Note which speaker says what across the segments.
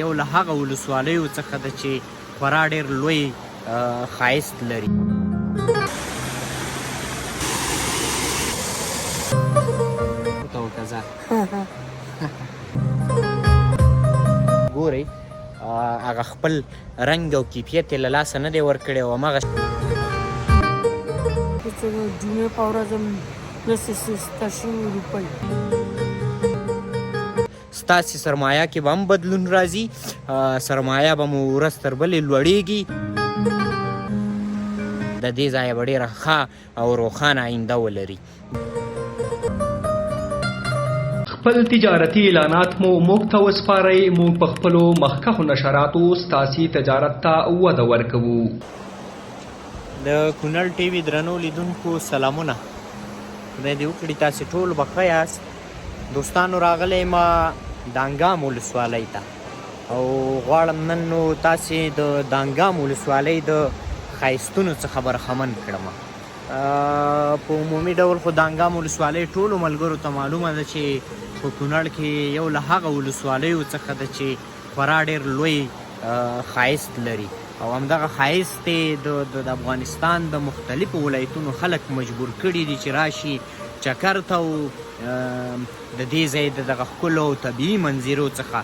Speaker 1: یو له هغه ولسوالیو څخه ده چې خورا ډېر لوی ښایست لري. ګورئ هغه خپل رنګ او کیفیت یې له لاسه نه دی ورکړی او همغه
Speaker 2: جمعې په ورځ هم داسې سسته شوي روپۍ
Speaker 1: ستاسې سرمایه کې به هم بدلون راځي، سرمایه به مو ورځ تر بلې لوړېږي. د دې ځایه به ډېره ښه او روښانه آینده ولري.
Speaker 3: خپل تجارتي اعلانات مو موږ ته وسپارئ، موږ په خپلو مخکښو نشراتو ستاسې تجارت ته وده ورکوو.
Speaker 1: د کونړ ټي وي درنو لیدونکو سلامونه، خدای دې وکړي تاسې ټول به ښه یاست. دوستانو راغلی ما دانګام ولسوالۍ ته او غواړم نن نو تاسې د دانګام ولسوالۍ د ښایستونو څخه برخمن کړم. په عمومي ډول خو دانګام ولسوالۍ ټولو ملګرو ته معلومه ده چې په کونړ کې یو له هغه ولسوالیو څخه ده چې خورا ډېر لوی ښایست لري او همدغه ښایست د افغانستان د مختلفو ولایتونو خلک مجبور کړي دي چې راشي چکر ته او د دې ځای د دغه ښکلو او طبیعي منظرو څخه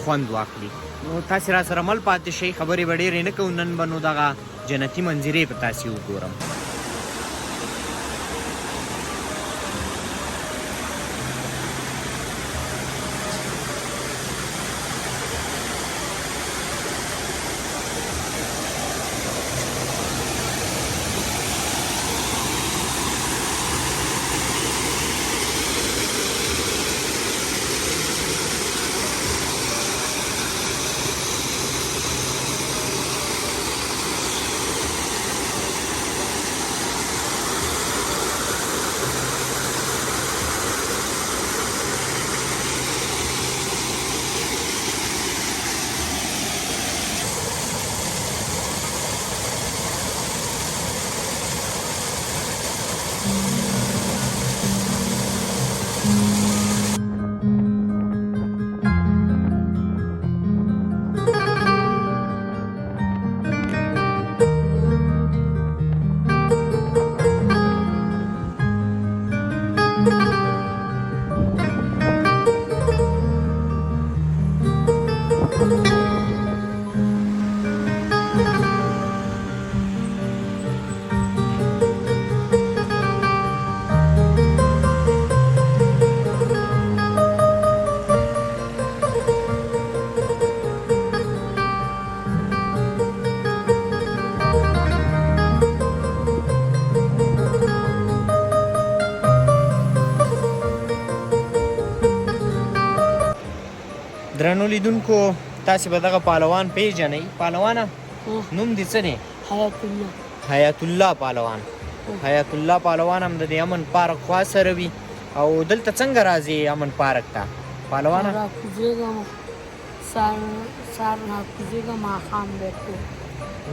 Speaker 1: خوند واخلي. نو تاسې را سره مل پاتې شئ، خبرې به ډېرې نه کوو، نن به نو دغه جنتي منظرې په تاسې وګورم. درنو لیدونکو تاسې به دغه پهلوان پیژنئ. پهلوانه نوم دې څه دی؟
Speaker 2: حیات الله.
Speaker 1: حیات الله پهلوان. حیات الله پهلوان هم د دې امن پارک خوا سره وي او دلته څنګه راځي امن پارک ته پهلوانه؟
Speaker 2: راکوزېږم سهار راکوزېږم ماښام بیرته.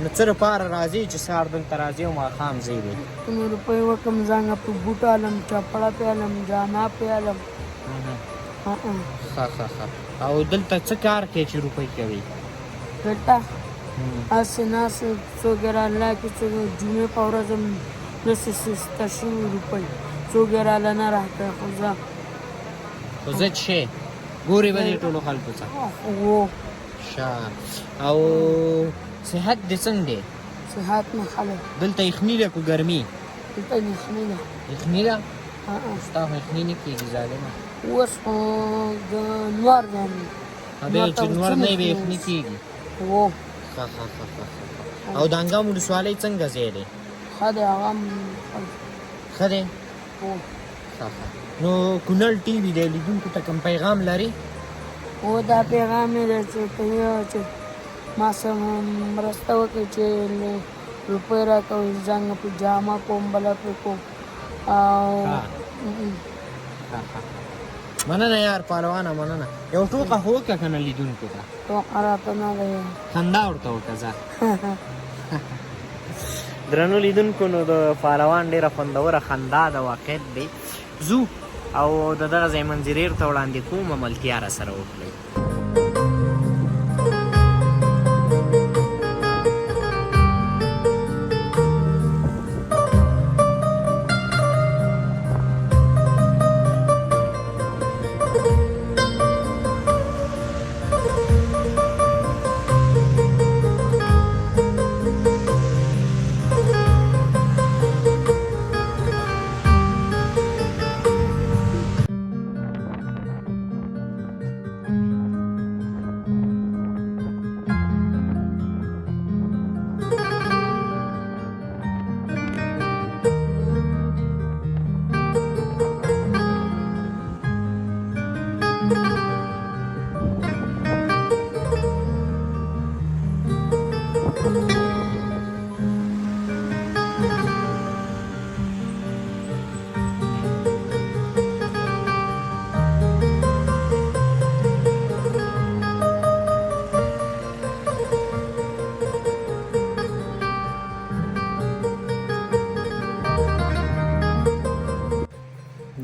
Speaker 1: نو څه لپاره راځي چې سهار دلته راځي او ماښام ځئ دی؟
Speaker 2: کومې روپۍ وکړم ځانه په بوټ الم، چپړه پیالم، جانا پیالم.
Speaker 1: ښه او دلته څه کار کوې چې روپۍ کوي؟
Speaker 2: دلته هسې ناست څوک یې راله کې څوک جمعې په ورځ هم داسې سسته شوي روپۍ څوک یې راله نه راکړی خو زه
Speaker 1: چې ګورې به دې ټولو خلکو څخه ښه. او صحت دې څنګه دی؟
Speaker 2: صحت نه ښه دی.
Speaker 1: دلته یخني ده که ګرمي؟
Speaker 2: دلته یخني ده.
Speaker 1: یخني ده؟ ستا خو یخني نه کېږي ظالمه.
Speaker 2: اوس خو د نور دی.
Speaker 1: بیا چې نور نه وي بیا یخني کېږي. ښه او دانګام ولسوالۍ څنګه ځای دی؟
Speaker 2: ښه دی، هغه هم
Speaker 1: ښه دی؟ نو کونړ ټي وي دی لیدونکو ته کوم پیغام لري؟
Speaker 2: دا پیغام یې دی چې ته چې ما سره مرسته وکړي چې روپۍ راکوي، ځان په جامه کوم، بله پرې کوم.
Speaker 1: مننه یار پهلوانه، مننه. یو ټوکه خو وکړه که نه لیدونکو ته؟
Speaker 2: ټوکه راته نه دی.
Speaker 1: خندا ورته وکړه ځه. درنو لیدونکو نو د پهلوان ډېره خوندوره خندا ده، واقعیت دی. ځو او د دغه ځای منظرې ورته وړاندې کوم، ملتیا را سره وکړئ.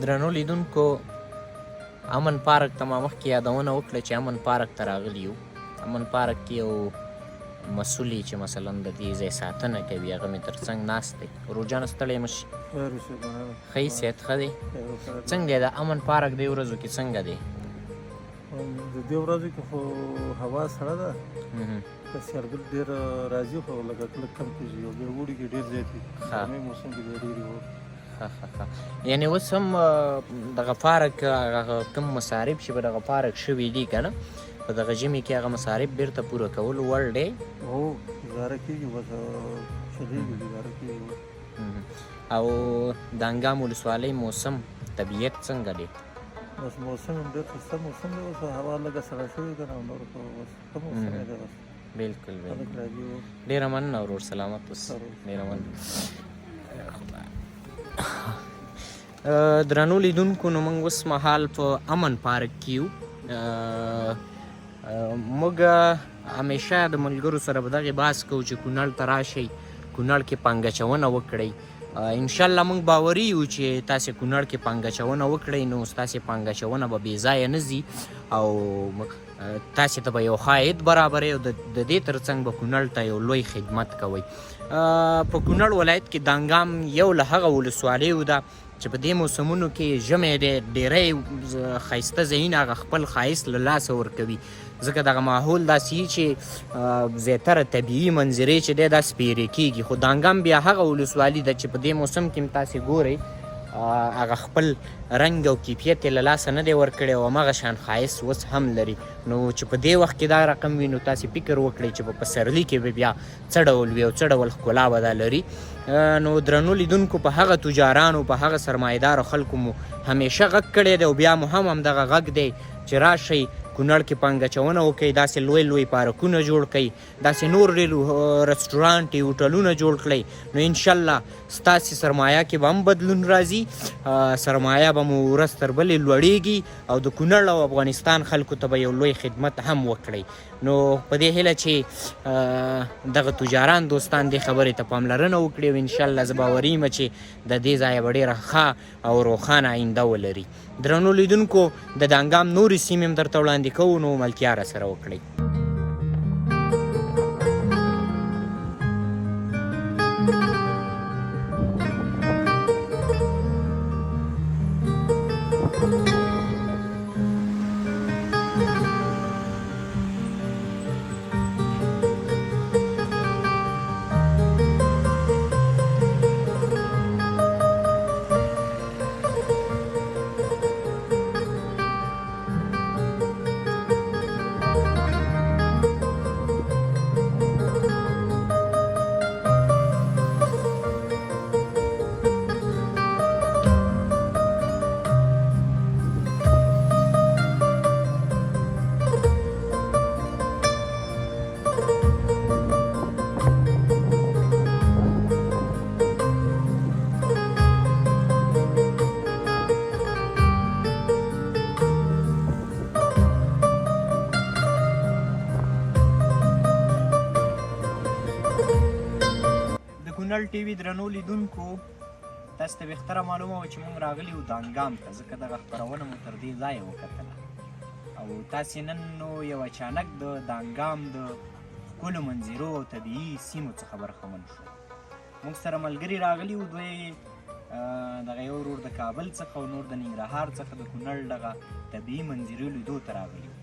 Speaker 1: درنو لیدونکو امن پارک ته ما مخکې یادونه وکړه چې امن پارک ته راغلي یو. امن پارک کې یو مسؤل چې مثلا د دې ځای ساتنه کوي هغه مې تر څنګ ناست دی. ورور ستړی مه شي. ښه صحت ښه دی؟ څنګه دی د امن پارک دې ورځو کې څنګه دی؟
Speaker 4: د دې ورځو کې خو هوا سړه ده، سیارګل ډېر راځي خو لږ کلک کم کېږي او بیا اوړي کې ډېر زیات وي. ګرمۍ موسم کې بیا ډېرې وي.
Speaker 1: یعنې اوس هم دغه پارک هغه کوم مصارف چې په دغه پارک شوي دي که نه په دغه ژمي کې هغه مصارف بیرته پوره کولو وړ دی؟
Speaker 4: هو ګزاره کېږي، بس چلېږي ګزاره کېږي.
Speaker 1: او د انګام ولسوالۍ موسم طبیعت څنګه دی؟
Speaker 4: بس موسم هم ډېر ښایسته موسم دی. اوس هوا لږه سړه شوې که نه، نور خو بس ښه موسم دی. بس
Speaker 1: بلکل
Speaker 4: خلک راځي.
Speaker 1: ډېره مننه ورور، سلامت اوسه. ډېره مننه. درنو لیدونکو نو موږ اوس مهال په امن پارک کې یو. موږ همیشه د ملګرو سره به دغې بحث کوو چې کونړ ته راشئ، کونړ کې پانګه اچونه وکړئ. انشاءالله موږ باوري یو چې تاسې کونړ کې پانګه اچونه وکړئ نو ستاسې پانګه اچونه به بې ځایه نه ځي او تاسې ته به یو ښه عاید برابروي او د دې تر څنګ به کونړ ته یو لوی خدمت کوئ. په کونړ ولایت کې د انګام یو له هغه ولسوالیو ده چې په دې موسمونو کې ژمی دی ډېری ښایسته ځایونه هغه خپل ښایست له لاسه ورکوي، ځکه دغه ماحول داسې وي چې زیاتره طبیعي منظرې چې دی داسې پیرې کېږي. خو د انګام بیا هغه ولسوالي ده چې په دې موسم کې هم تاسې ګورئ هغه خپل رنګ او کیفیت یې له لاسه نه دی ورکړی او همغه شان ښایست اوس هم لري. نو چې په دې وخت کې دا رقم وي نو تاسې فکر وکړئ چې په پسرلي کې به بیا څه ډول وي او څه ډول ښکلا به دا لري. نو درنو لیدونکو په هغه تجارانو په هغه سرمایهدارو خلکو مو همیشه غږ کړی دی او بیا مو هم همدغه غږ دی چې راشئ کونړ کې پانګه اچونه وکړئ، داسې لوی لوی پارکونه جوړ کړئ، داسې نور ډېر رسټورانټ هوټلونه جوړ کړئ. نو انشاءالله ستاسې سرمایه کې به هم بدلون راځي، سرمایه به مو ورځ تر بلې لوړېږي او د کونړ او افغانستان خلکو ته به یو لوی خدمت هم وکړئ. نو په دې هیله چې دغه تجاران دوستان دې خبرې ته پاملرنه وکړي او انشاءالله زه باوري یم چې د دې ځایه به ډېره ښه او روښانه آینده ولري. درنو لیدونکو د انګام نورې سیمې هم درته وړاندې کوو نو ملتیا راسره وکړئ. کونړ ټي وي درنو لیدونکو تاسو ته بهتره معلومه وه چې موږ راغلي یو د انګام ته، ځکه دغه خپرونه مو تر دې ځایه وکتله او تاسې نن نو یو اچانک د انګام د ښکلو منظرو او طبیعي سیمو څخه برخمن شو. موږ سره ملګري راغلي وو، دوی دغه یو ورور د کابل څخه او نور د ننګرهار څخه د کونړ دغه طبیعي منظرې لیدو ته راغلي وو.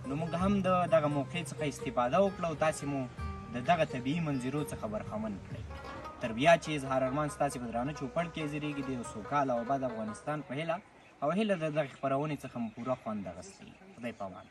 Speaker 1: نو موږ هم د دغه موقع څخه استفاده وکړه او تاسې مو د دغه طبیعي منظرو څخه برخمن کړئ. تر بیا چې اظهار ارمان ستاسې په درانه چوپړ کې زیږېږي د یو سوکاله او اباد افغانستان په هیله او هیله د دغې خپرونې څخه مو پوره خوند اخیستی. خدای په امان.